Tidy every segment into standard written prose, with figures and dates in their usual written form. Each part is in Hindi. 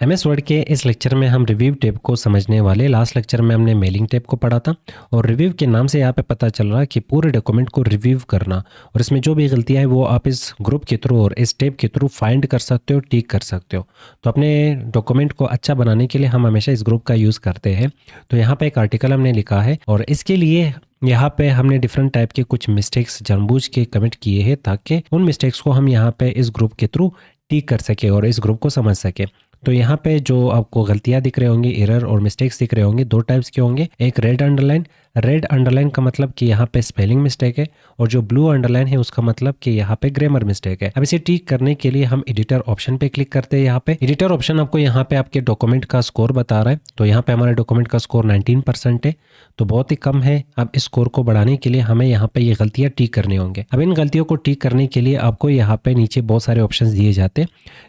एमएस वर्ड के इस लेक्चर में हम रिव्यू टैब को समझने वाले। लास्ट लेक्चर में हमने मेलिंग टैब को पढ़ा था और रिव्यू के नाम से यहाँ पे पता चल रहा है कि पूरे डॉक्यूमेंट को रिव्यू करना और इसमें जो भी गलतियाँ हैं वो आप इस ग्रुप के थ्रू और इस टैब के थ्रू फाइंड कर सकते हो, टिक कर सकते हो। तो अपने डॉक्यूमेंट को अच्छा बनाने के लिए हम हमेशा इस ग्रुप का यूज़ करते हैं। तो यहाँ पर एक आर्टिकल हमने लिखा है और इसके लिए यहाँ पे हमने डिफरेंट टाइप के कुछ मिस्टेक्स जानबूझ के कमिट किए हैं ताकि उन मिस्टेक्स को हम यहाँ पे इस ग्रुप के थ्रू टिक कर सके और इस ग्रुप को समझ सके। तो यहाँ पे जो आपको गलतियाँ दिख रहे होंगे, एरर और मिस्टेक्स दिख रहे होंगे, दो टाइप्स के होंगे। एक रेड अंडरलाइन का मतलब कि यहाँ पे स्पेलिंग मिस्टेक है और जो ब्लू अंडरलाइन है उसका मतलब कि यहाँ पे ग्रामर मिस्टेक है। अब इसे ठीक करने के लिए हम एडिटर ऑप्शन पे क्लिक करते हैं। यहाँ पे एडिटर ऑप्शन आपको यहाँ पे आपके डॉक्यूमेंट का स्कोर बता रहा है। तो यहाँ पे हमारे डॉक्यूमेंट का स्कोर 19% है, तो बहुत ही कम है। अब इस स्कोर को बढ़ाने के लिए हमें यहाँ पे ये गलतियाँ ठीक करनी होंगे। अब इन गलतियों को ठीक करने के लिए आपको यहाँ पे नीचे बहुत सारे ऑप्शंस दिए जाते हैं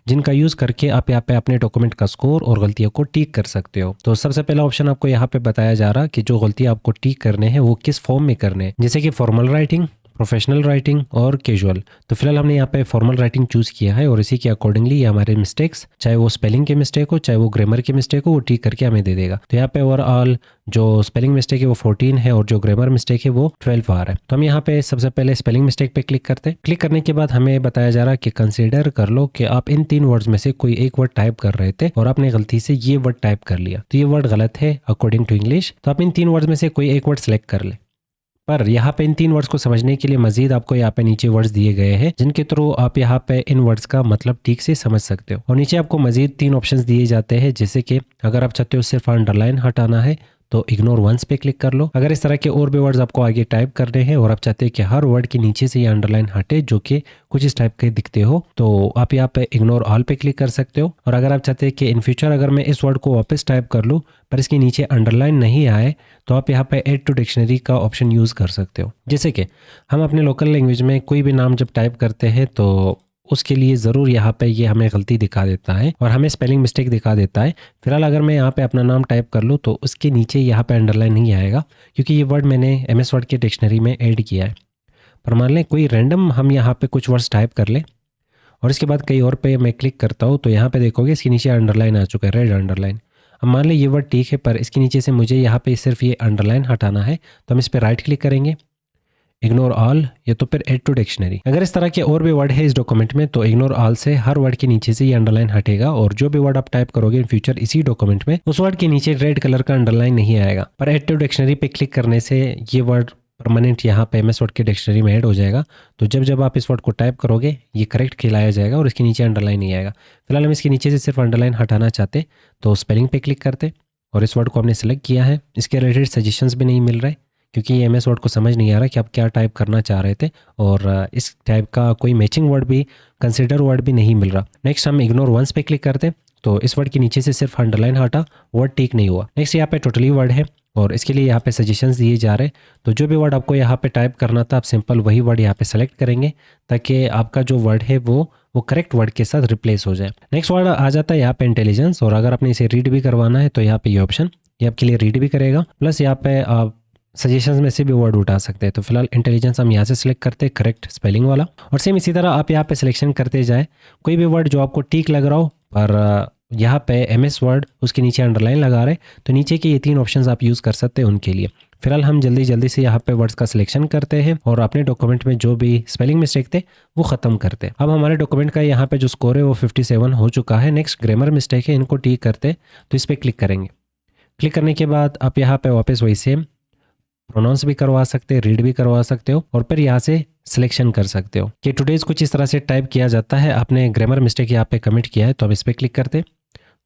जिनका यूज़ करके आप यहाँ पे अपने डॉक्यूमेंट का स्कोर और गलतियों को ठीक कर सकते हो। तो सबसे पहला ऑप्शन आपको यहाँ पे बताया जा रहा कि जो गलतियाँ आपको ठीक करने हैं वो किस फॉर्म में करने हैं, जैसे कि फॉर्मल राइटिंग, प्रोफेशनल राइटिंग और कैजुअल। तो फिलहाल हमने यहाँ पे फॉर्मल राइटिंग चूज़ किया है और इसी के अकॉर्डिंगली ये हमारे मिस्टेक्स, चाहे वो स्पेलिंग के मिस्टेक हो चाहे वो ग्रामर के मिस्टेक हो, वो ठीक करके हमें दे देगा। तो यहाँ पे ओवरऑल जो स्पेलिंग मिस्टेक है वो 14 है और जो ग्रामर मिस्टेक है वो 12 आ रहा है। तो हम यहाँ पे सबसे पहले स्पेलिंग मिस्टेक पे क्लिक करते हैं। क्लिक करने के बाद हमें बताया जा रहा है कि कंसीडर कर लो कि आप इन 3 वर्ड्स में से कोई एक वर्ड टाइप कर रहे थे और आपने गलती से ये वर्ड टाइप कर लिया, तो ये वर्ड गलत है अकॉर्डिंग टू इंग्लिश। तो आप इन 3 वर्ड्स में से कोई एक वर्ड सेलेक्ट कर ले। पर यहाँ पे इन 3 वर्ड्स को समझने के लिए मजीद आपको यहाँ पे नीचे वर्ड्स दिए गए हैं जिनके थ्रू आप यहाँ पे इन वर्ड्स का मतलब ठीक से समझ सकते हो। और नीचे आपको मजीद 3 ऑप्शंस दिए जाते हैं, जैसे कि अगर आप चाहते हो सिर्फ अंडरलाइन हटाना है तो इग्नोर वंस पे क्लिक कर लो। अगर इस तरह के और भी वर्ड्स आपको आगे टाइप करने हैं और आप चाहते हैं कि हर वर्ड के नीचे से ये अंडरलाइन हटे जो कि कुछ इस टाइप के दिखते हो, तो आप यहाँ पे इग्नोर ऑल पे क्लिक कर सकते हो। और अगर आप चाहते हैं कि इन फ्यूचर अगर मैं इस वर्ड को वापस टाइप कर लूँ पर इसके नीचे अंडरलाइन नहीं आए तो आप यहाँ पे ऐड टू डिक्शनरी का ऑप्शन यूज़ कर सकते हो। जैसे कि हम अपने लोकल लैंग्वेज में कोई भी नाम जब टाइप करते हैं तो उसके लिए ज़रूर यहाँ पे ये हमें गलती दिखा देता है और हमें स्पेलिंग मिस्टेक दिखा देता है। फिलहाल अगर मैं यहाँ पे अपना नाम टाइप कर लूँ तो उसके नीचे यहाँ पे अंडरलाइन नहीं आएगा क्योंकि ये वर्ड मैंने एमएस वर्ड के डिक्शनरी में ऐड किया है। पर मान लें कोई रैंडम हम यहाँ पे कुछ वर्ड्स टाइप कर लें और इसके बाद कहीं और पे मैं क्लिक करता हूँ तो यहाँ पे देखोगे इसके नीचे अंडरलाइन आ चुका है, रेड अंडरलाइन। अब मान लें ये वर्ड ठीक है पर इसके नीचे से मुझे यहाँ पे सिर्फ ये अंडरलाइन हटाना है, तो हम इस पर राइट क्लिक करेंगे, इग्नोर ऑल या तो फिर ऐड टू डिक्शनरी। अगर इस तरह के और भी वर्ड है इस डॉक्यूमेंट में तो इग्नोर ऑल से हर वर्ड के नीचे से ये अंडरलाइन हटेगा और जो भी वर्ड आप टाइप करोगे इन फ्यूचर इसी डॉक्यूमेंट में उस वर्ड के नीचे रेड कलर का अंडरलाइन नहीं आएगा। पर ऐड टू डिक्शनरी पे क्लिक करने से ये वर्ड परमानेंट यहाँ पे एमएस वर्ड के डिक्शनरी में ऐड हो जाएगा। तो जब आप इस वर्ड को टाइप करोगे ये करेक्ट खिलाया जाएगा और इसके नीचे अंडरलाइन नहीं आएगा। फिलहाल हम इसके नीचे से सिर्फ अंडरलाइन हटाना चाहते तो स्पेलिंग पे क्लिक करते और इस वर्ड को हमने सेलेक्ट किया है। इसके रिलेटेड सजेशंस भी नहीं मिल रहे क्योंकि ये एमएस वर्ड को समझ नहीं आ रहा कि आप क्या टाइप करना चाह रहे थे और इस टाइप का कोई मैचिंग वर्ड भी, कंसिडर वर्ड भी नहीं मिल रहा। नेक्स्ट हम इग्नोर वंस पे क्लिक करते तो इस वर्ड के नीचे से सिर्फ अंडरलाइन हटा, वर्ड ठीक नहीं हुआ। नेक्स्ट यहाँ पे टोटली वर्ड है और इसके लिए यहाँ पे सजेशंस दिए जा रहे हैं। तो जो भी वर्ड आपको यहाँ पे टाइप करना था आप सिंपल वही वर्ड यहाँ पे सेलेक्ट करेंगे ताकि आपका जो वर्ड है वो करेक्ट वर्ड के साथ रिप्लेस हो जाए। नेक्स्ट वर्ड आ जाता है यहाँ पे इंटेलिजेंस और अगर आपने इसे रीड भी करवाना है तो यहाँ पे ये ऑप्शन ये आपके लिए रीड भी करेगा, प्लस यहाँ पे आप सजेशंस में से भी वर्ड उठा सकते हैं। तो फिलहाल इंटेलिजेंस हम यहाँ से सिलेक्ट करते हैं करेक्ट स्पेलिंग वाला और सेम इसी तरह आप यहाँ पे सिलेक्शन करते जाए कोई भी वर्ड जो आपको ठीक लग रहा हो पर यहाँ पे एमएस वर्ड उसके नीचे अंडरलाइन लगा रहे तो नीचे के ये 3 ऑप्शंस आप यूज़ कर सकते हैं उनके लिए। फिलहाल हम जल्दी से यहाँ पे वर्ड्स का सिलेक्शन करते हैं और अपने डॉक्यूमेंट में जो भी स्पेलिंग मिस्टेक थे वो ख़त्म करते हैं। अब हमारे डॉक्यूमेंट का यहाँ पे जो स्कोर है वो 57 हो चुका है। नेक्स्ट ग्रामर मिस्टेक है, इनको ठीक करते तो इस पर क्लिक करेंगे। क्लिक करने के बाद आप यहाँ पे वापस वही सेम प्रोनाउंस भी करवा सकते हैं, रीड भी करवा सकते हो और फिर यहाँ से सिलेक्शन कर सकते हो कि टुडेज कुछ इस तरह से टाइप किया जाता है। आपने ग्रामर मिस्टेक यहाँ पे कमिट किया है तो अब इस पर क्लिक करते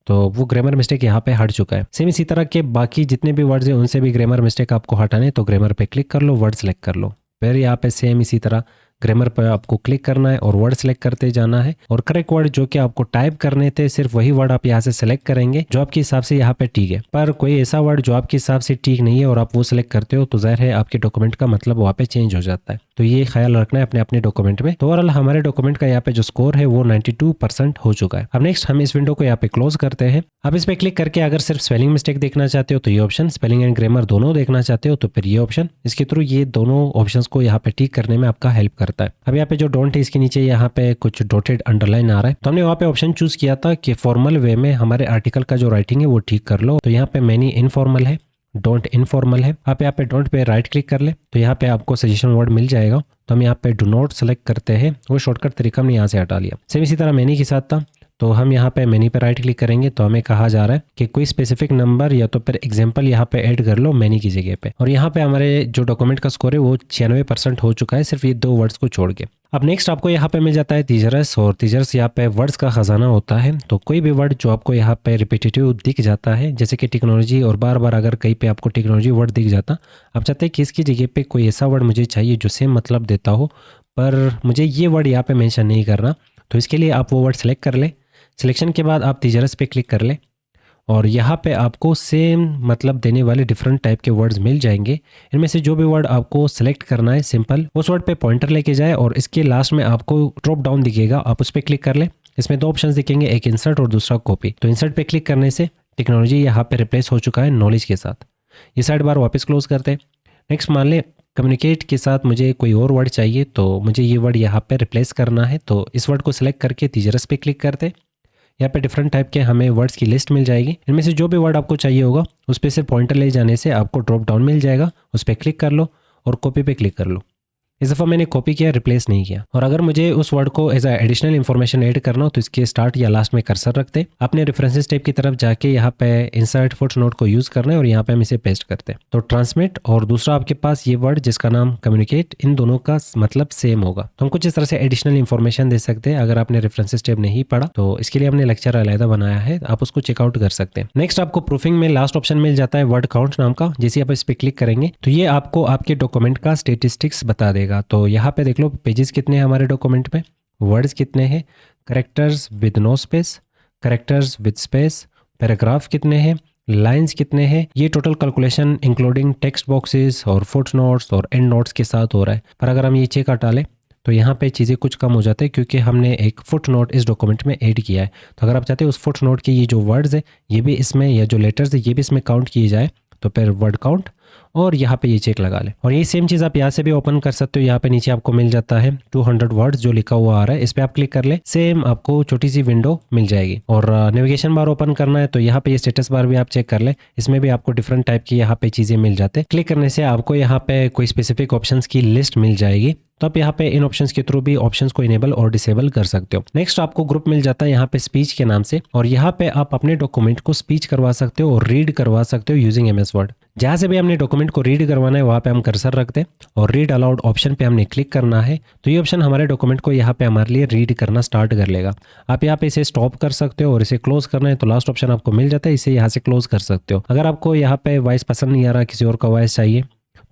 तो वो ग्रामर मिस्टेक यहाँ पे हट चुका है। सेम इसी तरह के बाकी जितने भी वर्ड्स हैं उनसे भी ग्रामर मिस्टेक आपको हटाने तो ग्रामर पे क्लिक कर लो, वर्ड सेलेक्ट कर लो। फिर यहाँ पे सेम इसी तरह ग्रामर पर आपको क्लिक करना है और वर्ड सेलेक्ट करते जाना है और करेक्ट वर्ड जो कि आपको टाइप करने थे सिर्फ वही वर्ड आप यहाँ से सेलेक्ट करेंगे जो आपके हिसाब से यहाँ पे ठीक है। पर कोई ऐसा वर्ड जो आपके हिसाब से ठीक नहीं है और आप वो सिलेक्ट करते हो तो जाहिर है आपके डॉक्यूमेंट का मतलब वहाँ पे चेंज हो जाता है। तो ये ख्याल रखना है अपने अपने डॉक्यूमेंट में। तो ओवरऑल हमारे डॉक्यूमेंट का यहाँ पे जो स्कोर है वो 92% हो चुका है। अब नेक्स्ट हम इस विंडो को यहाँ पे क्लोज करते हैं। अब इस पे क्लिक करके अगर सिर्फ स्पेलिंग मिस्टेक देखना चाहते हो तो ये ऑप्शन, स्पेलिंग एंड ग्रामर दोनों देखना चाहते हो तो फिर ये ऑप्शन। इसके थ्रू ये दोनों ऑप्शंस को यहाँ पे ठीक करने में आपका हेल्प करता है। अब यहाँ पे जो डोंट है इसके नीचे यहाँ पे कुछ डॉटेड अंडरलाइन आ रहा है, तो हमने वहाँ पे ऑप्शन चूज किया था कि फॉर्मल वे में हमारे आर्टिकल का जो राइटिंग है वो ठीक कर लो। तो यहाँ पे मैनी इनफॉर्मल है, डोंट इनफॉर्मल है। आप यहाँ पे डोंट पे राइट क्लिक कर ले तो यहाँ पे आपको सजेशन वर्ड मिल जाएगा। तो हम यहाँ पे डू नॉट सेलेक्ट करते हैं, वो शॉर्टकट तरीका हमने यहाँ से हटा लिया। सेम इसी तरह मैनी के साथ था, तो हम यहाँ पे मैनी पे राइट क्लिक करेंगे तो हमें कहा जा रहा है कि कोई स्पेसिफिक नंबर या तो फिर एग्जांपल यहाँ पे ऐड कर लो मैनी की जगह पे। और यहाँ पे हमारे जो डॉक्यूमेंट का स्कोर है वो 96% हो चुका है, सिर्फ ये 2 वर्ड्स को छोड़ के। अब नेक्स्ट आपको यहाँ पे मिल जाता है तीजरस, और तीजरस यहाँ पे वर्ड्स का खजाना होता है। तो कोई भी वर्ड जो आपको यहाँ पे रिपीटेटिव दिख जाता है, जैसे कि टेक्नोलॉजी, और बार बार अगर कहीं पे आपको टेक्नोलॉजी वर्ड दिख जाता, आप चाहते हैं कि इसकी जगह पे कोई ऐसा वर्ड मुझे चाहिए जो सेम मतलब देता हो, पर मुझे ये वर्ड यहाँ पे मेंशन नहीं करना। तो इसके लिए आप वो वर्ड सेलेक्ट कर ले। सिलेक्शन के बाद आप तीजरस पे क्लिक कर ले और यहाँ पे आपको सेम मतलब देने वाले डिफरेंट टाइप के वर्ड्स मिल जाएंगे। इनमें से जो भी वर्ड आपको सेलेक्ट करना है सिंपल उस वर्ड पे पॉइंटर लेके जाए और इसके लास्ट में आपको ड्रॉप डाउन दिखेगा, आप उस पर क्लिक कर ले। इसमें 2 ऑप्शंस दिखेंगे, एक इंसर्ट और दूसरा कॉपी। तो इंसर्ट पे क्लिक करने से टेक्नोलॉजी यहाँ पे रिप्लेस हो चुका है नॉलेज के साथ। ये साइड बार वापस क्लोज करते हैं। नेक्स्ट मान ले कम्युनिकेट के साथ मुझे कोई और वर्ड चाहिए, तो मुझे ये वर्ड यहाँ पे रिप्लेस करना है। तो इस वर्ड को सिलेक्ट करके तीजरस पे क्लिक करते, यहाँ पे डिफरेंट टाइप के हमें वर्ड्स की लिस्ट मिल जाएगी। इनमें से जो भी वर्ड आपको चाहिए होगा उस पर से पॉइंटर ले जाने से आपको ड्रॉप डाउन मिल जाएगा, उस पर क्लिक कर लो और कॉपी पे क्लिक कर लो। इस दफ़ा मैंने कॉपी किया, रिप्लेस नहीं किया। और अगर मुझे उस वर्ड को एज एडिशनल इन्फॉर्मेशन ऐड करना हो तो इसके स्टार्ट या लास्ट में कर्सर रखते, अपने रेफरेंसेस टैब की तरफ जाके यहाँ पे इंसर्ट फुटनोट को यूज़ करना है और यहाँ पे हम इसे पेस्ट करते हैं। तो ट्रांसमिट और दूसरा आपके पास ये वर्ड जिसका नाम कम्युनिकेट, इन दोनों का मतलब सेम होगा। तो हम कुछ इस तरह से एडिशनल इन्फॉर्मेशन दे सकते हैं। अगर आपने रेफरेंसेस टैब नहीं पढ़ा तो इसके लिए हमने लेक्चर अलग बनाया है, आप उसको चेकआउट कर सकते हैं। नेक्स्ट आपको प्रूफिंग में लास्ट ऑप्शन मिल जाता है वर्ड काउंट नाम का। जैसे आप इस पर क्लिक करेंगे तो ये आपको आपके डॉक्यूमेंट का स्टेटिस्टिक्स बता देगा। तो यहाँ पे देख लो पेजेस कितने हैं हमारे डॉक्यूमेंट में, वर्ड्स कितने हैं, characters with no space, characters with space, paragraph कितने हैं, लाइंस कितने हैं। ये total calculation including text boxes और फुटनोट्स और एंड नोट्स के साथ हो रहा है। पर अगर हम ये चेक हटा लें तो यहाँ पे चीज़ें कुछ कम हो जाते हैं क्योंकि हमने एक फुटनोट इस डॉक्यूमेंट में ऐड किया है। तो अगर आप चाहते हैं उस फुटनोट के ये जो वर्ड्स है ये भी इसमें, या जो लेटर्स है ये भी इसमें काउंट किए जाए, तो फिर वर्ड काउंट और यहाँ पे ये चेक लगा ले। और ये सेम चीज़ आप यहाँ से भी ओपन कर सकते हो। यहाँ पे नीचे आपको मिल जाता है 200 वर्ड्स जो लिखा हुआ आ रहा है, इस पे आप क्लिक कर ले, सेम आपको छोटी सी विंडो मिल जाएगी। और नेविगेशन बार ओपन करना है तो यहाँ पे ये स्टेटस बार भी आप चेक कर ले, इसमें भी आपको डिफरेंट टाइप की यहाँ पे चीज़ें मिल जाते हैं। क्लिक करने से आपको यहाँ पे कोई स्पेसिफिक ऑप्शंस की लिस्ट मिल जाएगी, तो आप यहाँ पे इन ऑप्शंस के थ्रू भी ऑप्शंस को इनेबल और डिसेबल कर सकते हो। नेक्स्ट आपको ग्रुप मिल जाता है यहाँ पे स्पीच के नाम से, और यहाँ पे आप अपने डॉक्यूमेंट को स्पीच करवा सकते हो और रीड करवा सकते हो यूजिंग MS वर्ड। जहाँ से भी हमने डॉक्यूमेंट को रीड करवाना है वहाँ पे हम कर्सर रखते हैं और रीड अलाउड ऑप्शन पे हमने क्लिक करना है, तो ये ऑप्शन हमारे डॉक्यूमेंट को यहाँ पे हमारे लिए रीड करना स्टार्ट कर लेगा। आप यहाँ पे इसे स्टॉप कर सकते हो और इसे क्लोज करना है तो लास्ट ऑप्शन आपको मिल जाता है, इसे यहाँ से क्लोज कर सकते हो। अगर आपको यहाँ पे वॉइस पसंद नहीं आ रहा, किसी और का वॉइस चाहिए,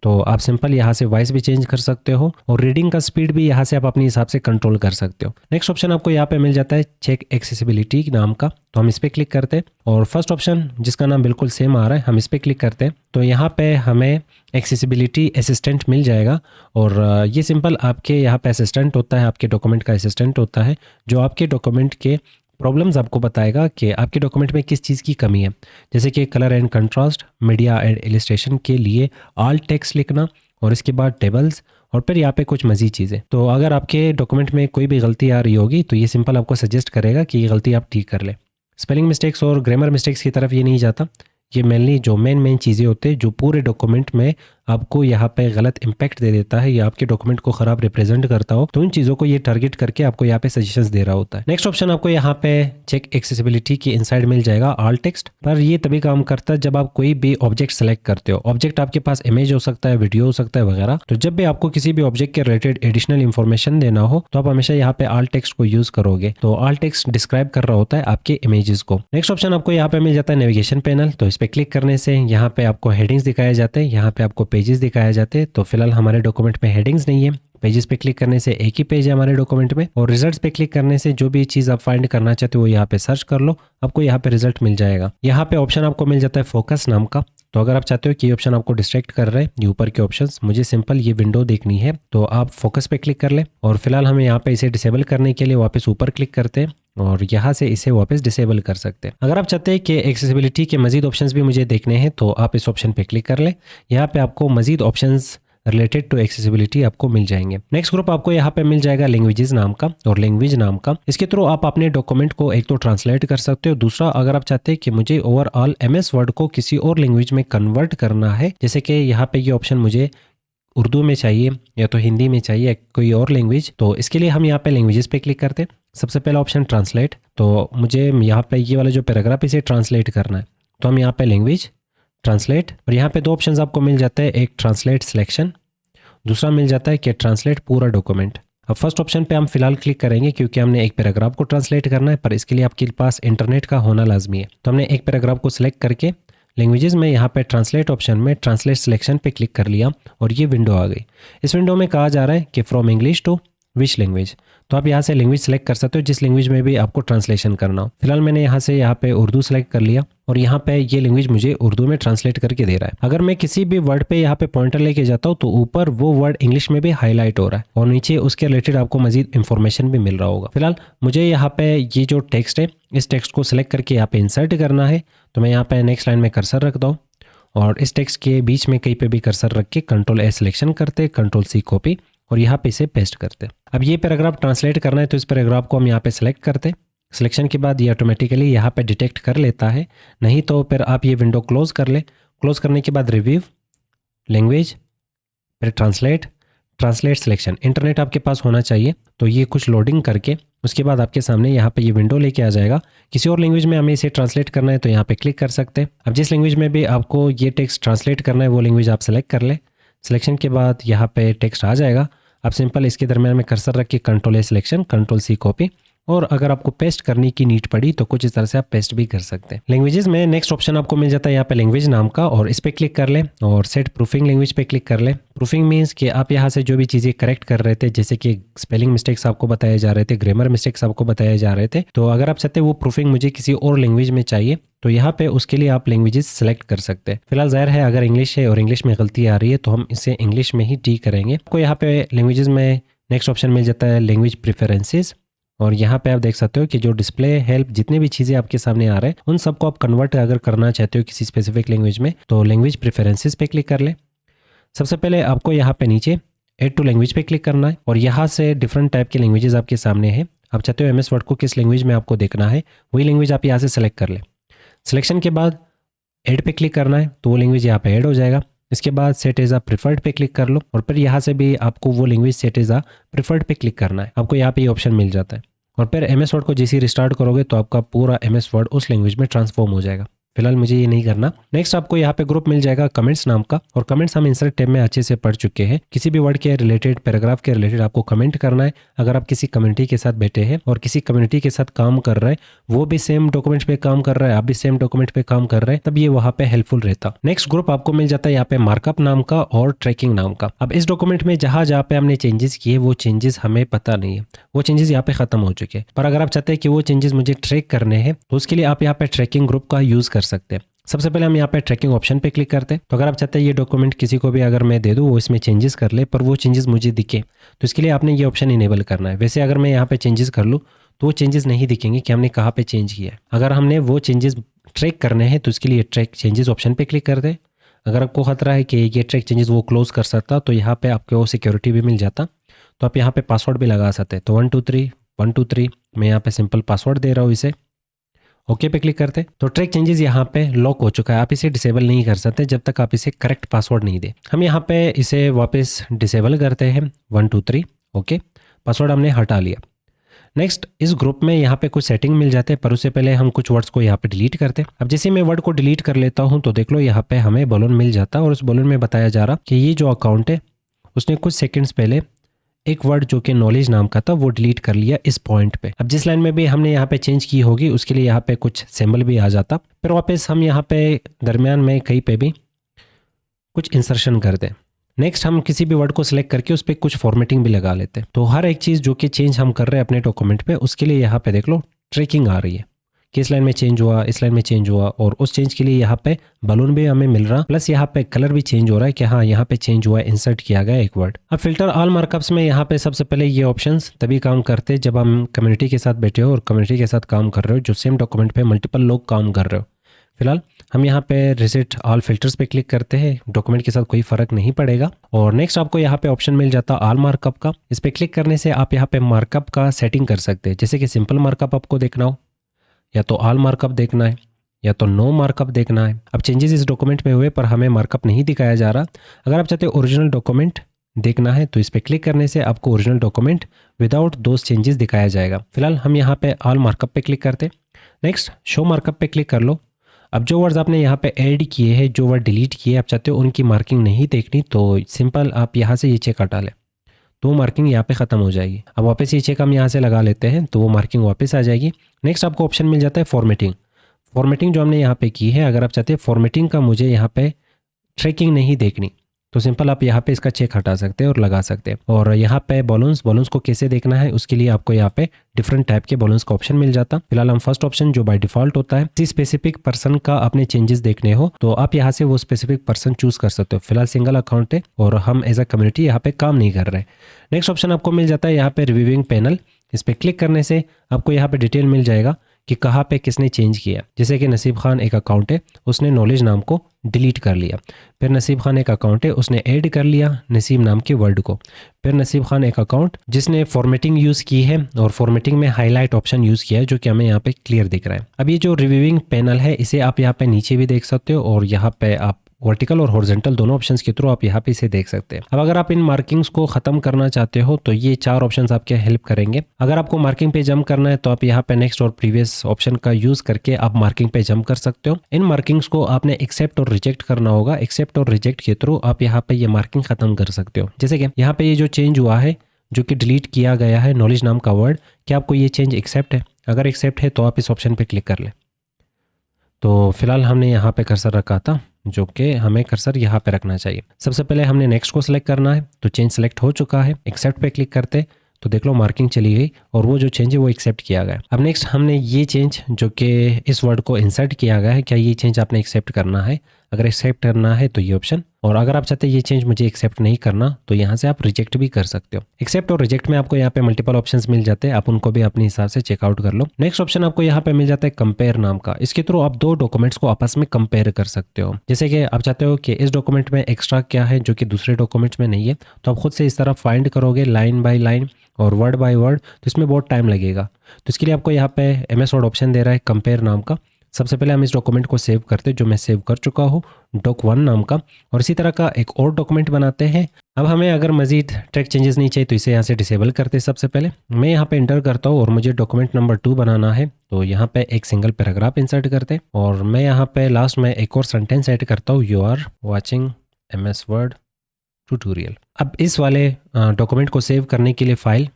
तो आप सिंपल यहाँ से वॉइस भी चेंज कर सकते हो और रीडिंग का स्पीड भी यहाँ से आप अपने हिसाब से कंट्रोल कर सकते हो। नेक्स्ट ऑप्शन आपको यहाँ पे मिल जाता है चेक एक्सेसिबिलिटी नाम का, तो हम इस पर क्लिक करते हैं और फर्स्ट ऑप्शन जिसका नाम बिल्कुल सेम आ रहा है हम इस पर क्लिक करते हैं, तो यहाँ पे हमें एक्सेसिबिलिटी असिस्टेंट मिल जाएगा। और ये सिंपल आपके यहाँ पे असिस्टेंट होता है, आपके डॉक्यूमेंट का असिस्टेंट होता है जो आपके डॉक्यूमेंट के प्रॉब्लम्स आपको बताएगा कि आपके डॉक्यूमेंट में किस चीज़ की कमी है, जैसे कि colour and contrast, media and illustration के लिए ऑल टेक्स्ट लिखना और इसके बाद टेबल्स और फिर यहाँ पे कुछ मज़ीद चीज़ें। तो अगर आपके डॉक्यूमेंट में कोई भी गलती आ रही होगी तो ये सिंपल आपको सजेस्ट करेगा कि ये गलती आप ठीक कर लें। स्पेलिंग मिस्टेक्स और ग्रामर मिस्टेक्स की तरफ ये नहीं जाता, ये मेनली जो मेन चीज़ें होते हैं जो पूरे डॉक्यूमेंट में आपको यहाँ पे गलत इम्पैक्ट दे देता है या आपके डॉक्यूमेंट को ख़राब रिप्रेजेंट करता हो, तो उन चीज़ों को ये टारगेट करके आपको यहाँ पे सजेशंस दे रहा होता है। नेक्स्ट ऑप्शन आपको यहाँ पे चेक एक्सेसिबिलिटी की इनसाइड मिल जाएगा ऑल टेक्स्ट, पर ये तभी काम करता है जब आप कोई भी ऑब्जेक्ट सेलेक्ट करते हो। ऑब्जेक्ट आपके पास इमेज हो सकता है, वीडियो हो सकता है वगैरह, तो जब भी आपको किसी भी ऑब्जेक्ट के रिलेटेड एडिशनल इन्फॉर्मेशन देना हो तो आप हमेशा यहाँ पे ऑल टेक्स्ट को यूज करोगे। तो ऑल टेक्स्ट डिस्क्राइब कर रहा होता है आपके इमेजेस को। नेक्स्ट ऑप्शन आपको यहाँ पे मिल जाता है नेविगेशन पैनल, तो इस पे क्लिक करने से यहाँ पे आपको हेडिंग्स दिखाए जाते हैं, यहाँ पे आपको पेजेस दिखाए जाते हैं। तो फिलहाल हमारे डॉक्यूमेंट में हेडिंग्स नहीं है, पेजेस पे क्लिक करने से एक ही पेज है हमारे डॉक्यूमेंट में, और रिजल्ट्स पे क्लिक करने से जो भी चीज़ आप फाइंड करना चाहते हो वो यहाँ पे सर्च कर लो, आपको यहाँ पे रिजल्ट मिल जाएगा। यहाँ पे ऑप्शन आपको मिल जाता है फोकस नाम का, तो अगर आप चाहते हो कि ये ऑप्शन आपको डिस्ट्रैक्ट कर रहे हैं, ये ऊपर के ऑप्शंस, मुझे सिंपल ये विंडो देखनी है, तो आप फोकस पे क्लिक कर लें और फिलहाल हमें यहाँ पे इसे डिसेबल करने के लिए वापस ऊपर क्लिक करते हैं और यहाँ से इसे वापस डिसेबल कर सकते हैं। अगर आप चाहते हैं कि एक्सेसिबिलिटी के मजीद ऑप्शंस भी मुझे देखने हैं तो आप इस ऑप्शन पे क्लिक कर लें। यहाँ पे आपको मजीद ऑप्शंस रिलेटेड टू एक्सेसिबिलिटी आपको मिल जाएंगे। नेक्स्ट ग्रुप आपको यहाँ पे मिल जाएगा लैंग्वेजेस नाम का और लैंग्वेज नाम का। इसके थ्रू आप अपने डॉक्यूमेंट को एक तो ट्रांसलेट कर सकते हो, दूसरा अगर आप चाहते हैं कि मुझे ओवरऑल MS वर्ड को किसी और लैंग्वेज में कन्वर्ट करना है, जैसे कि यहाँ पे ये ऑप्शन मुझे उर्दू में चाहिए या तो हिंदी में चाहिए, कोई और लैंग्वेज, तो इसके लिए हम यहाँ पे लैंग्वेजेस पे क्लिक करते हैं। सबसे पहला ऑप्शन ट्रांसलेट, तो मुझे यहाँ पे ये वाला जो पैराग्राफ इसे ट्रांसलेट करना है, तो हम यहाँ पे लैंग्वेज ट्रांसलेट, और यहाँ पे दो ऑप्शन आपको मिल जाते हैं, एक ट्रांसलेट सिलेक्शन, दूसरा मिल जाता है कि ट्रांसलेट पूरा डॉक्यूमेंट। अब फर्स्ट ऑप्शन पे हम फिलहाल क्लिक करेंगे क्योंकि हमने एक पैराग्राफ को ट्रांसलेट करना है, पर इसके लिए आपके पास इंटरनेट का होना लाजमी है। तो हमने एक पैराग्राफ को सिलेक्ट करके लैंग्वेजेस में यहाँ पे ट्रांसलेट ऑप्शन में ट्रांसलेट सिलेक्शन पे क्लिक कर लिया और ये विंडो आ गई। इस विंडो में कहा जा रहा है कि from English to which language, तो आप यहाँ से लैंग्वेज सेलेक्ट कर सकते हो जिस लैंग्वेज में भी आपको ट्रांसलेशन करना हो। फिलहाल मैंने यहाँ पे उर्दू सेलेक्ट कर लिया और यहाँ पे ये लैंग्वेज मुझे उर्दू में ट्रांसलेट करके दे रहा है। अगर मैं किसी भी वर्ड पे यहाँ पे पॉइंटर लेके जाता हूँ तो ऊपर वो वर्ड इंग्लिश में भी हाईलाइट हो रहा है और नीचे उसके रिलेटेड आपको मजीद इंफॉर्मेशन भी मिल रहा होगा। फिलहाल मुझे यहाँ पे ये जो टेक्स्ट है, इस टेक्स्ट को सिलेक्ट करके यहाँ पे इंसर्ट करना है, तो मैं यहाँ पे नेक्स्ट लाइन में कर्सर रखता हूँ और इस टेक्स्ट के बीच में कहीं पे भी कर्सर रख के Ctrl+A सिलेक्शन करते, Ctrl+C कॉपी और यहाँ पे इसे पेस्ट करते। अब ये पैराग्राफ ट्रांसलेट करना है तो इस पैराग्राफ को हम यहाँ पे सेलेक्ट करते। सिलेक्शन के बाद ये ऑटोमेटिकली यहाँ पे डिटेक्ट कर लेता है, नहीं तो फिर आप ये विंडो क्लोज कर ले। क्लोज करने के बाद रिव्यू, लैंग्वेज, फिर ट्रांसलेट सिलेक्शन। इंटरनेट आपके पास होना चाहिए, तो ये कुछ लोडिंग करके उसके बाद आपके सामने यहाँ पे ये विंडो लेके आ जाएगा। किसी और लैंग्वेज में हमें इसे ट्रांसलेट करना है तो यहाँ पे क्लिक कर सकते हैं। अब जिस लैंग्वेज में भी आपको ये टेक्स्ट ट्रांसलेट करना है वो लैंग्वेज आप सेलेक्ट कर ले। सिलेक्शन के बाद यहाँ पे टेक्स्ट आ जाएगा। आप सिंपल इसके दरम्यान में कर्सर रख के Ctrl+A सिलेक्शन, Ctrl+C कॉपी, और अगर आपको पेस्ट करने की नीड पड़ी तो कुछ इस तरह से आप पेस्ट भी कर सकते हैं। लैंग्वेजेस में नेक्स्ट ऑप्शन आपको मिल जाता है यहाँ पे लैंग्वेज नाम का और इस पे क्लिक कर लें और सेट प्रूफिंग लैंग्वेज पे क्लिक कर लें। प्रूफिंग मीन्स कि आप यहाँ से जो भी चीज़ें करेक्ट कर रहे थे, जैसे कि स्पेलिंग मिस्टेक्स आपको बताए जा रहे थे, ग्रामर मिस्टेक्स आपको बताए जा रहे थे, तो अगर आप चाहते हैं वो प्रूफिंग मुझे किसी और लैंग्वेज में चाहिए तो यहाँ पे उसके लिए आप लैंग्वेजेस सेलेक्ट कर सकते हैं। फिलहाल जाहिर है अगर इंग्लिश है और इंग्लिश में गलती आ रही है तो हम इसे इंग्लिश में ही टी करेंगे। आपको यहाँ पे लैंग्वेजेस में नेक्स्ट ऑप्शन मिल जाता है लैंग्वेज प्रेफरेंसेस और यहाँ पे आप देख सकते हो कि जो डिस्प्ले, हेल्प, जितने भी चीज़ें आपके सामने आ रहे हैं उन सबको आप कन्वर्ट अगर करना चाहते हो किसी स्पेसिफिक लैंग्वेज में तो लैंग्वेज प्रेफरेंसेस पे क्लिक कर ले। सबसे पहले आपको यहाँ पे नीचे ऐड टू लैंग्वेज पे क्लिक करना है और यहाँ से डिफरेंट टाइप के लैंग्वेजेस आपके सामने हैं। आप चाहते हो MS वर्ड को किस लैंग्वेज में आपको देखना है वही लैंग्वेज आप यहाँ से सेलेक्ट कर ले। सिलेक्शन के बाद ऐड पे क्लिक करना है तो वो लैंग्वेज यहाँ पे ऐड हो जाएगा। इसके बाद सेट एज अ प्रिफर्ड पे क्लिक कर लो और फिर यहाँ से भी आपको वो language set as a preferred पे क्लिक करना है। आपको यहाँ पे ये ऑप्शन मिल जाता है और फिर MS वर्ड को जैसे ही रिस्टार्ट करोगे तो आपका पूरा MS वर्ड उस लैंग्वेज में ट्रांसफॉर्म हो जाएगा। फिलहाल मुझे ये नहीं करना। नेक्स्ट आपको यहाँ पे ग्रुप मिल जाएगा कमेंट्स नाम का और कमेंट्स हम इंसर्ट टैब में अच्छे से पढ़ चुके हैं। किसी भी वर्ड के रिलेटेड, पैराग्राफ के रिलेटेड आपको कमेंट करना है। अगर आप किसी कम्युनिटी के साथ बैठे हैं और किसी कम्युनिटी के साथ काम कर रहे हैं, वो भी सेम डॉक्यूमेंट पे काम कर रहा है, आप भी सेम डॉक्यूमेंट पे काम कर रहे हैं, तब ये वहाँ पे हेल्पफुल रहता। नेक्स्ट ग्रुप आपको मिल जाता है यहाँ पे मार्कअप नाम का और ट्रैकिंग नाम का। अब इस डॉक्यूमेंट में जहाँ पे हमने चेंजेस किए वो चेंजेस हमें पता नहीं है, वो चेंजेस यहाँ पे खत्म हो चुके हैं, पर अगर आप चाहते हैं कि वो चेंजेस मुझे ट्रैक करने हैं तो उसके लिए आप यहाँ पे ट्रैकिंग ग्रुप का यूज कर सकते हैं। सबसे पहले हम यहाँ पे ट्रैकिंग ऑप्शन पे क्लिक करते हैं। तो अगर आप चाहते हैं ये डॉक्यूमेंट किसी को भी अगर मैं दे दूँ वो इसमें चेंजेस कर ले पर वो चेंजेस मुझे दिखे, तो इसके लिए आपने ये ऑप्शन इनेबल करना है। वैसे अगर मैं यहाँ पे चेंजेस कर लूँ तो वो चेंजेस नहीं दिखेंगे कि हमने कहाँ पे चेंज किया है। अगर हमने वो चेंजेस ट्रैक करने हैं तो इसके लिए ट्रैक चेंजेस ऑप्शन पे क्लिक कर दे। अगर आपको खतरा है कि ये ट्रैक चेंजेस वो क्लोज कर सकता तो यहाँ पे आपको सिक्योरिटी भी मिल जाता, तो आप यहाँ पे पासवर्ड भी लगा सकते हैं। तो 123 मैं यहाँ पे सिंपल पासवर्ड दे रहा हूँ इसे, ओके पे क्लिक करते तो ट्रैक चेंजेस यहाँ पे लॉक हो चुका है। आप इसे डिसेबल नहीं कर सकते जब तक आप इसे करेक्ट पासवर्ड नहीं दे। हम यहाँ पे इसे वापस डिसेबल करते हैं 123, ओके, पासवर्ड हमने हटा लिया। नेक्स्ट इस ग्रुप में यहाँ पे कुछ सेटिंग मिल जाते हैं पर उससे पहले हम कुछ वर्ड्स को यहाँ पे डिलीट करते हैं। अब जैसे मैं वर्ड को डिलीट कर लेता हूँ तो देख लो यहाँ पे हमें बलून मिल जाता है और उस बलून में बताया जा रहा कि ये जो अकाउंट है उसने कुछ सेकेंड्स पहले एक वर्ड जो कि नॉलेज नाम का था वो डिलीट कर लिया इस पॉइंट पे। अब जिस लाइन में भी हमने यहाँ पे चेंज की होगी उसके लिए यहाँ पे कुछ सिंबल भी आ जाता, फिर वापस हम यहाँ पे दरमियान में कहीं पे भी कुछ इंसर्शन कर दें। नेक्स्ट हम किसी भी वर्ड को सिलेक्ट करके उस पर कुछ फॉर्मेटिंग भी लगा लेते हैं। तो हर एक चीज़ जो कि चेंज हम कर रहे हैं अपने डॉक्यूमेंट पे उसके लिए यहाँ पे देख लो ट्रैकिंग आ रही है कि इस लाइन में चेंज हुआ, इस लाइन में चेंज हुआ, और उस चेंज के लिए यहाँ पे बलून भी हमें मिल रहा, प्लस यहाँ पे कलर भी चेंज हो रहा है कि हाँ यहाँ पे चेंज हुआ है, इंसर्ट किया गया एक वर्ड। अब फिल्टर ऑल मार्कअप्स में यहाँ पे सबसे पहले ये ऑप्शंस तभी काम करते हैं जब हम कम्युनिटी के साथ बैठे हो और कम्युनिटी के साथ काम कर रहे हो, जो सेम डॉक्यूमेंट पे मल्टीपल लोग काम कर रहे हो। फिलहाल हम यहाँ पे रिसेट ऑल फिल्टर्स पे क्लिक करते हैं, डॉक्यूमेंट के साथ कोई फर्क नहीं पड़ेगा। और नेक्स्ट आपको यहाँ पे ऑप्शन मिल जाता है ऑल मार्कअप का। इस पे क्लिक करने से आप यहाँ पे मार्कअप का सेटिंग कर सकते हैं, जैसे कि सिंपल मार्कअप आपको देखना हो, या तो ऑल मार्कअप देखना है, या तो नो मार्कअप देखना है। अब चेंजेस इस डॉक्यूमेंट में हुए पर हमें मार्कअप नहीं दिखाया जा रहा। अगर आप चाहते हो ओरिजिनल डॉक्यूमेंट देखना है तो इस पे क्लिक करने से आपको original document without those changes दिखाया जाएगा। फिलहाल हम यहाँ पे ऑल मार्कअप पे क्लिक करते। नेक्स्ट शो मार्कअप पे क्लिक कर लो। अब जो वर्ड्स आपने यहाँ पे ऐड किए हैं, जो वर्ड डिलीट किए, आप चाहते हो उनकी मार्किंग नहीं देखनी तो सिंपल आप यहाँ से ये चेक हटा लें, तो मार्किंग यहाँ पे ख़त्म हो जाएगी। अब वापस ये चेक हम यहाँ से लगा लेते हैं तो वो मार्किंग वापस आ जाएगी। नेक्स्ट आपको ऑप्शन मिल जाता है फॉर्मेटिंग। फॉर्मेटिंग जो हमने यहाँ पे की है, अगर आप चाहते हैं फॉर्मेटिंग का मुझे यहाँ पे ट्रैकिंग नहीं देखनी तो सिंपल आप यहाँ पे इसका चेक हटा सकते हैं और लगा सकते हैं। और यहाँ पे बॉलून्स को कैसे देखना है उसके लिए आपको यहाँ पे डिफरेंट टाइप के बॉलून्स का ऑप्शन मिल जाता। फिलहाल हम फर्स्ट ऑप्शन जो बाय डिफॉल्ट होता है, किसी स्पेसिफिक पर्सन का अपने चेंजेस देखने हो तो आप यहाँ से वो स्पेसिफिक पर्सन चूज कर सकते हो। फिलहाल सिंगल अकाउंट है और हम एज अ कम्युनिटी यहाँ पे काम नहीं कर रहे। नेक्स्ट ऑप्शन आपको मिल जाता है यहाँ पे रिव्यूइंग पैनल। इस पर क्लिक करने से आपको यहाँ पे डिटेल मिल जाएगा कि कहाँ पे किसने चेंज किया। जैसे कि नसीब खान एक अकाउंट है, उसने नॉलेज नाम को डिलीट कर लिया। फिर नसीब खान एक अकाउंट है, उसने ऐड कर लिया नसीब नाम के वर्ड को। फिर नसीब खान एक अकाउंट जिसने फॉर्मेटिंग यूज़ की है और फॉर्मेटिंग में हाईलाइट ऑप्शन यूज़ किया है, जो कि हमें यहाँ पे क्लियर दिख रहा है। अब ये जो रिव्यूइंग पैनल है इसे आप यहाँ पे नीचे भी देख सकते हो और यहाँ पे आप वर्टिकल और हॉरिजॉन्टल दोनों ऑप्शंस के थ्रू आप यहाँ पे इसे देख सकते हैं। अब अगर आप इन मार्किंग्स को खत्म करना चाहते हो तो ये 4 ऑप्शंस आपके हेल्प करेंगे। अगर आपको मार्किंग पे जंप करना है तो आप यहाँ पे नेक्स्ट और प्रीवियस ऑप्शन का यूज करके आप मार्किंग पे जंप कर सकते हो। इन मार्किंग्स को आपने एक्सेप्ट और रिजेक्ट करना होगा। एक्सेप्ट और रिजेक्ट के थ्रू आप यहाँ पे ये मार्किंग खत्म कर सकते हो। जैसे कि यहाँ पे ये जो चेंज हुआ है, जो कि डिलीट किया गया है नॉलेज नाम का वर्ड, क्या आपको ये चेंज एक्सेप्ट है? अगर एक्सेप्ट है तो आप इस ऑप्शन पे क्लिक कर लें। तो फिलहाल हमने यहाँ पे कर्सर रखा था, जो कि हमें कर्सर यहाँ पे रखना चाहिए। सबसे पहले हमने नेक्स्ट को सिलेक्ट करना है, तो चेंज सेलेक्ट हो चुका है। एक्सेप्ट पे क्लिक करते तो देख लो मार्किंग चली गई और वो जो चेंज है वो एक्सेप्ट किया गया। अब नेक्स्ट हमने ये चेंज जो कि इस वर्ड को इंसर्ट किया गया है, क्या ये चेंज आपने एक्सेप्ट करना है? अगर एक्सेप्ट करना है तो ये ऑप्शन, और अगर आप चाहते हैं ये चेंज मुझे एक्सेप्ट नहीं करना तो यहाँ से आप रिजेक्ट भी कर सकते हो। एक्सेप्ट और रिजेक्ट में आपको यहाँ पे मल्टीपल ऑप्शंस मिल जाते हैं, आप उनको भी अपने हिसाब से चेकआउट कर लो। नेक्स्ट ऑप्शन आपको यहाँ पे मिल जाता है कंपेयर नाम का। इसके थ्रू आप 2 डॉक्यूमेंट्स को आपस में कंपेयर कर सकते हो। जैसे कि आप चाहते हो कि इस डॉक्यूमेंट में एक्स्ट्रा क्या है जो कि दूसरे डॉक्यूमेंट्स में नहीं है, तो आप खुद से इस तरह फाइंड करोगे लाइन बाय लाइन और वर्ड बाय वर्ड, तो इसमें बहुत टाइम लगेगा। तो इसके लिए आपको यहाँ पे MS वर्ड ऑप्शन दे रहा है कंपेयर नाम का। सबसे पहले हम इस डॉक्यूमेंट को सेव करते हैं, जो मैं सेव कर चुका हूँ doc1 नाम का, और इसी तरह का एक और डॉक्यूमेंट बनाते हैं। अब हमें अगर मजीद ट्रैक चेंजेस नहीं चाहिए तो इसे यहाँ से डिसेबल करते हैं। सबसे पहले मैं यहाँ पे इंटर करता हूँ और मुझे डॉक्यूमेंट नंबर 2 बनाना है, तो यहाँ पे एक सिंगल पैराग्राफ इंसर्ट करते हैं और मैं यहाँ पे लास्ट में एक और सेंटेंस ऐड करता हूँ, you are watching MS Word tutorial. अब इस वाले डॉक्यूमेंट को सेव करने के लिए फाइल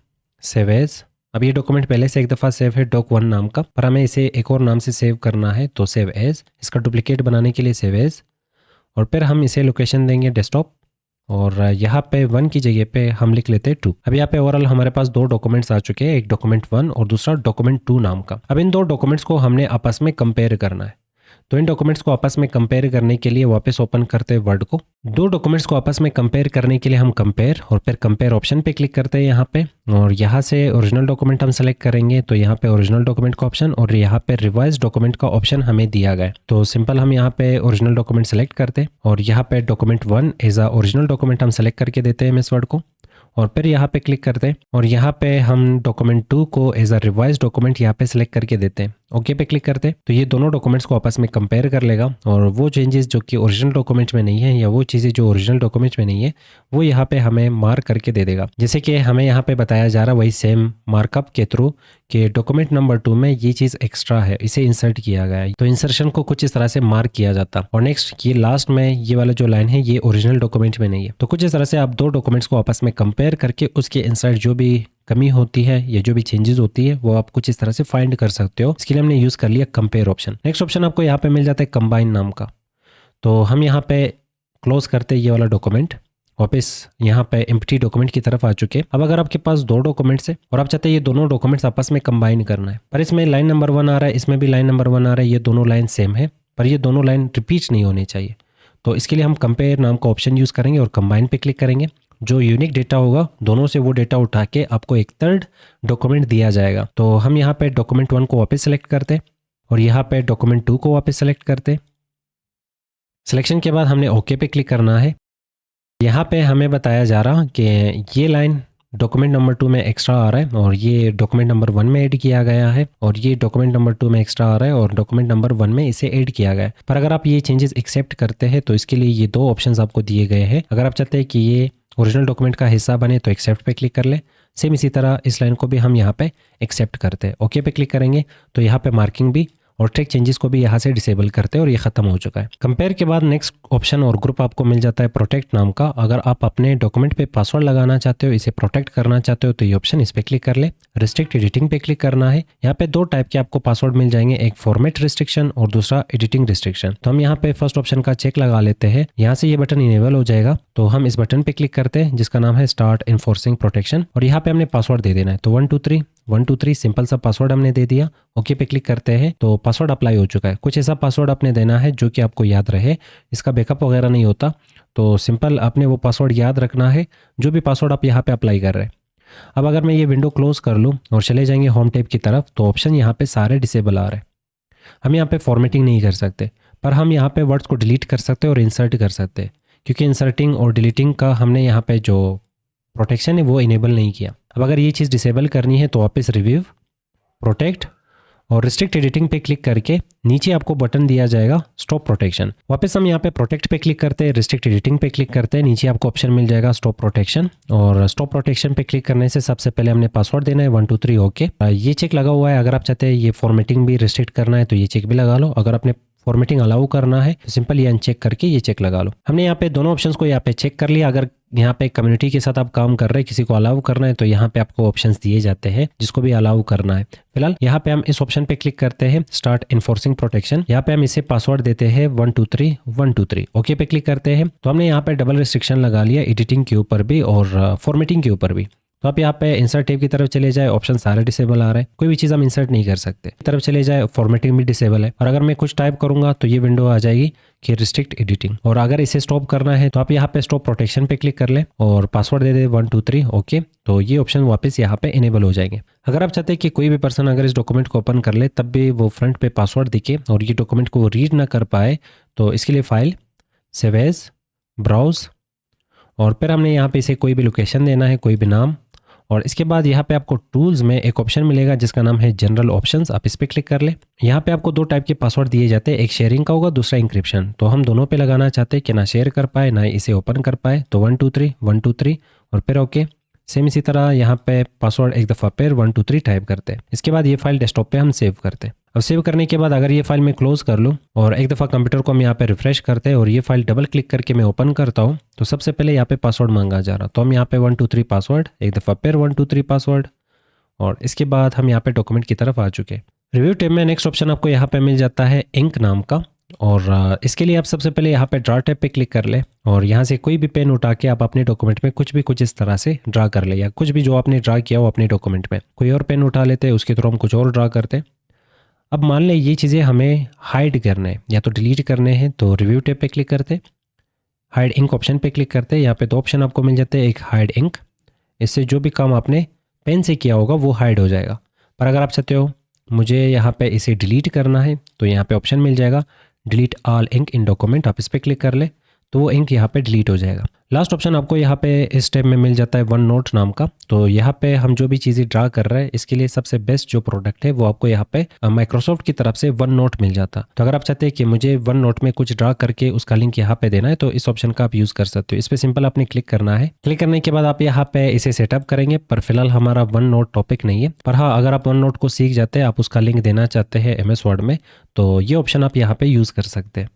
सेव एज, अब ये डॉक्यूमेंट पहले से एक दफ़ा सेव है doc1 नाम का, पर हमें इसे एक और नाम से सेव करना है, तो सेव एज। इसका डुप्लीकेट बनाने के लिए सेव एज, और फिर हम इसे लोकेशन देंगे डेस्कटॉप, और यहाँ पे 1 की जगह पे हम लिख लेते हैं 2। अब यहाँ पे ओवरऑल हमारे पास 2 डॉक्यूमेंट्स आ चुके हैं, एक डॉक्यूमेंट 1 और दूसरा डॉक्यूमेंट 2 नाम का। अब इन 2 डॉक्यूमेंट्स को हमने आपस में कंपेयर करना है, तो इन डॉक्यूमेंट्स को आपस में कंपेयर करने के लिए वापस ओपन करते हैं वर्ड को। 2 डॉक्यूमेंट्स को आपस में कंपेयर करने के लिए हम कंपेयर और फिर कंपेयर ऑप्शन पे क्लिक करते हैं यहाँ पे, और यहाँ से ओरिजिनल डॉक्यूमेंट हम सेलेक्ट करेंगे, तो यहाँ पे ओरिजिनल डॉक्यूमेंट का ऑप्शन और यहाँ पे रिवाइज डॉक्यूमेंट का ऑप्शन हमें दिया गया है। तो सिंपल हम यहाँ पे ओरिजिनल डॉक्यूमेंट सेलेक्ट करते हैं और यहाँ पे document 1 as a original document हम सेलेक्ट करके देते हैं MS वर्ड को, और फिर यहाँ पे क्लिक करते हैं और यहाँ पे हम डॉक्यूमेंट 2 को एज अ रिवाइज डॉक्यूमेंट यहाँ पे सिलेक्ट करके देते हैं। ओके पे क्लिक करते हैं तो ये दोनों डॉक्यूमेंट्स को आपस में कंपेयर कर लेगा, और वो चेंजेस जो कि ओरिजिनल डॉक्यूमेंट में नहीं है या वो चीज़ें जो ओरिजिनल डॉक्यूमेंट में नहीं है वो यहाँ पे हमें मार्क करके दे देगा। जैसे कि हमें यहाँ पे बताया जा रहा है वही सेम मार्कअप के थ्रू कि डॉक्यूमेंट नंबर 2 में ये चीज़ एक्स्ट्रा है, इसे इंसर्ट किया गया है, तो इंसर्शन को कुछ इस तरह से मार्क किया जाता। और नेक्स्ट ये लास्ट में ये वाला जो लाइन है ये ओरिजिनल डॉक्यूमेंट में नहीं है, तो कुछ इस तरह से आप 2 डॉक्यूमेंट्स को आपस में कंपेयर करके उसके इंसर्ट जो भी कमी होती है या जो भी चेंजेस होती है वो आप कुछ इस तरह से फाइंड कर सकते हो। इसके लिए हमने यूज़ कर लिया कंपेयर ऑप्शन। नेक्स्ट ऑप्शन आपको यहाँ पे मिल जाता है कंबाइन नाम का, तो हम यहाँ पे क्लोज करते हैं ये वाला डॉक्यूमेंट वापस यहाँ पे एम्प्टी डॉक्यूमेंट की तरफ आ चुके हैं। अब अगर आपके पास दो डॉक्यूमेंट्स है और आप चाहते हैं ये दोनों डॉक्यूमेंट्स आपस में कंबाइन करना है, पर इसमें लाइन नंबर 1 आ रहा है, इसमें भी लाइन नंबर 1 आ रहा है, ये दोनों लाइन सेम है, पर ये दोनों लाइन रिपीट नहीं होनी चाहिए। तो इसके लिए हम कंपेयर नाम का ऑप्शन यूज़ करेंगे और कंबाइन पे क्लिक करेंगे। जो यूनिक डेटा होगा दोनों से वो डेटा उठा के आपको एक थर्ड डॉक्यूमेंट दिया जाएगा। तो हम यहाँ पे डॉक्यूमेंट 1 को वापस सेलेक्ट करते हैं और यहाँ पे डॉक्यूमेंट 2 को वापस सेलेक्ट करते हैं। सिलेक्शन के बाद हमने ओके पे क्लिक करना है। यहाँ पे हमें बताया जा रहा कि ये लाइन डॉक्यूमेंट नंबर 2 में एक्स्ट्रा आ रहा है और ये डॉक्यूमेंट नंबर 1 में ऐड किया गया है, और ये डॉक्यूमेंट नंबर 2 में एक्स्ट्रा आ रहा है और डॉक्यूमेंट नंबर 1 में इसे ऐड किया गया है। पर अगर आप ये चेंजेस एक्सेप्ट करते हैं तो इसके लिए ये दो ऑप्शंस आपको दिए गए हैं। अगर आप चाहते हैं कि ये ओरिजिनल डॉक्यूमेंट का हिस्सा बने तो एक्सेप्ट पे क्लिक कर ले। सेम इसी तरह इस लाइन को भी हम यहाँ पे एक्सेप्ट करते हैं। ओके पे क्लिक करेंगे तो यहाँ पे मार्किंग भी और ट्रैक चेंजेस को भी यहाँ से डिसेबल करते हैं और ये खत्म हो चुका है। कंपेयर के बाद नेक्स्ट ऑप्शन और ग्रुप आपको मिल जाता है प्रोटेक्ट नाम का। अगर आप अपने डॉक्यूमेंट पे पासवर्ड लगाना चाहते हो, इसे प्रोटेक्ट करना चाहते हो, तो ये ऑप्शन इस पे क्लिक कर ले। रिस्ट्रिक्ट एडिटिंग पे क्लिक करना है। यहाँ पे दो टाइप के आपको पासवर्ड मिल जाएंगे, एक फॉर्मेट रिस्ट्रिक्शन और दूसरा एडिटिंग रिस्ट्रिक्शन। तो हम यहाँ पे फर्स्ट ऑप्शन का चेक लगा लेते हैं। यहाँ से ये बटन इनेबल हो जाएगा तो हम इस बटन पे क्लिक करते हैं जिसका नाम है स्टार्ट इन्फोर्सिंग प्रोटेक्शन, और यहाँ पे हमने पासवर्ड दे देना है। तो 123 सिंपल सा पासवर्ड हमने दे दिया। ओके पे क्लिक करते हैं तो पासवर्ड अप्लाई हो चुका है। कुछ ऐसा पासवर्ड आपने देना है जो कि आपको याद रहे, इसका बैकअप वगैरह नहीं होता, तो सिंपल आपने वो पासवर्ड याद रखना है जो भी पासवर्ड आप यहाँ पे अप्लाई कर रहे हैं। अब अगर मैं ये विंडो क्लोज कर लूँ और चले जाएंगे होम टैब की तरफ तो ऑप्शन यहाँ पे सारे डिसेबल आ रहे हैं। हम यहाँ पे फॉर्मेटिंग नहीं कर सकते, पर हम यहाँ पे वर्ड्स को डिलीट कर सकते हैं और इंसर्ट कर सकते हैं, क्योंकि इंसर्टिंग और डिलीटिंग का हमने यहाँ पे जो प्रोटेक्शन है वो इनेबल नहीं किया। अब अगर ये चीज़ डिसेबल करनी है तो वापस रिव्यू, प्रोटेक्ट और रिस्ट्रिक्ट एडिटिंग पे क्लिक करके नीचे आपको बटन दिया जाएगा स्टॉप प्रोटेक्शन। वापस हम यहाँ पे प्रोटेक्ट पे क्लिक करते हैं, रिस्ट्रिक्ट एडिटिंग पे क्लिक करते हैं, नीचे आपको ऑप्शन मिल जाएगा स्टॉप प्रोटेक्शन, और स्टॉप प्रोटेक्शन पे क्लिक करने से सबसे पहले हमने पासवर्ड देना है 123 ओके। ये चेक लगा हुआ है। अगर आप चाहते हैं ये फॉर्मेटिंग भी रिस्ट्रिक्ट करना है तो ये चेक भी लगा लो। अगर आपने फॉर्मेटिंग अलाउ करना है तो सिंपल ये अनचेक करके ये चेक लगा लो। हमने यहाँ पे दोनों ऑप्शंस को यहाँ पे चेक कर लिया। अगर यहाँ पे कम्युनिटी के साथ आप काम कर रहे हैं, किसी को अलाउ करना है तो यहाँ पे आपको ऑप्शंस दिए जाते हैं जिसको भी अलाउ करना है। फिलहाल यहाँ पे हम इस ऑप्शन पे क्लिक करते हैं स्टार्ट इन्फोर्सिंग प्रोटेक्शन। यहाँ पे हम इसे पासवर्ड देते हैं 123 ओके पे क्लिक करते हैं तो हमने यहाँ पे डबल रिस्ट्रिक्शन लगा लिया एडिटिंग के ऊपर भी और फॉर्मेटिंग के ऊपर भी। तो आप यहाँ पे इंसर्ट टैब की तरफ चले जाए, ऑप्शन सारे डिसेबल आ रहे हैं, कोई भी चीज़ हम इंसर्ट नहीं कर सकते। तरफ चले जाए, फॉर्मेटिंग भी डिसेबल है, और अगर मैं कुछ टाइप करूंगा तो ये विंडो आ जाएगी कि रिस्ट्रिक्ट एडिटिंग। और अगर इसे स्टॉप करना है तो आप यहाँ पे स्टॉप प्रोटेक्शन पे क्लिक कर ले और पासवर्ड दे दे 123 ओके। तो ये ऑप्शन वापस यहाँ पे इनेबल हो जाएंगे। अगर आप चाहते हैं कि कोई भी पर्सन अगर इस डॉक्यूमेंट को ओपन कर ले तब भी वो फ्रंट पे पासवर्ड दिखे और ये डॉक्यूमेंट को रीड ना कर पाए, तो इसके लिए फाइल, सेव एज, ब्राउज, और फिर हमने यहाँ पे इसे कोई भी लोकेशन देना है, कोई भी नाम, और इसके बाद यहाँ पे आपको टूल्स में एक ऑप्शन मिलेगा जिसका नाम है जनरल ऑप्शंस। आप इस पे क्लिक कर ले। यहाँ पे आपको दो टाइप के पासवर्ड दिए जाते हैं, एक शेयरिंग का होगा, दूसरा इंक्रिप्शन। तो हम दोनों पे लगाना चाहते हैं कि ना शेयर कर पाए ना इसे ओपन कर पाए। तो 123 और फिर ओके। सेम इसी तरह यहाँ पे पासवर्ड एक दफ़ा फिर 123 टाइप करते हैं। इसके बाद ये फाइल डेस्कटॉप पे हम सेव करते हैं। अब सेव करने के बाद अगर ये फाइल मैं क्लोज कर लूँ और एक दफ़ा कंप्यूटर को हम यहाँ पे रिफ्रेश करते हैं और ये फाइल डबल क्लिक करके मैं ओपन करता हूँ तो सबसे पहले यहाँ पे पासवर्ड मांगा जा रहा। तो हम यहाँ पे 123 पासवर्ड, एक दफ़ा फिर 123 पासवर्ड, और इसके बाद हम यहाँ पे डॉक्यूमेंट की तरफ आ चुके। रिव्यू टैब में नेक्स्ट ऑप्शन आपको यहाँ पे मिल जाता है इंक नाम का, और इसके लिए आप सबसे पहले यहाँ पे ड्रा टैब पे क्लिक कर ले और यहाँ से कोई भी पेन उठा के आप अपने डॉक्यूमेंट में कुछ इस तरह से ड्रा कर ले, या कुछ भी जो आपने ड्रा किया हो अपने डॉक्यूमेंट में। कोई और पेन उठा लेते हैं, उसके थ्रू हम कुछ और ड्रा करते। अब मान लें ये चीज़ें हमें हाइड करने हैं या तो डिलीट करने हैं, तो रिव्यू टैब पे क्लिक करते, हाइड इंक ऑप्शन पे क्लिक करते। यहाँ पे दो ऑप्शन आपको मिल जाते हैं, एक हाइड इंक, इससे जो भी काम आपने पेन से किया होगा वो हाइड हो जाएगा। पर अगर आप चाहते हो मुझे यहाँ पे इसे डिलीट करना है तो यहाँ पे ऑप्शन मिल जाएगा डिलीट ऑल इंक इन डॉक्यूमेंट। आप इस पर क्लिक कर ले तो वो इंक यहाँ पे डिलीट हो जाएगा। लास्ट ऑप्शन आपको यहाँ पे इस स्टेप में मिल जाता है वन नोट नाम का। तो यहाँ पे हम जो भी चीज़ें ड्रा कर रहे हैं इसके लिए सबसे बेस्ट जो प्रोडक्ट है वो आपको यहाँ पे माइक्रोसॉफ्ट की तरफ से वन नोट मिल जाता। तो अगर आप चाहते हैं कि मुझे वन नोट में कुछ ड्रा करके उसका लिंक यहाँ पे देना है तो इस ऑप्शन का आप यूज़ कर सकते हो। इस पर सिंपल आपने क्लिक करना है। क्लिक करने के बाद आप यहाँ पे इसे सेटअप करेंगे, पर फिलहाल हमारा वन नोट टॉपिक नहीं है। पर हाँ, अगर आप वन नोट को सीख जाते हैं, आप उसका लिंक देना चाहते हैं MS वर्ड में, तो ये ऑप्शन आप यहाँ पे यूज़ कर सकते हैं।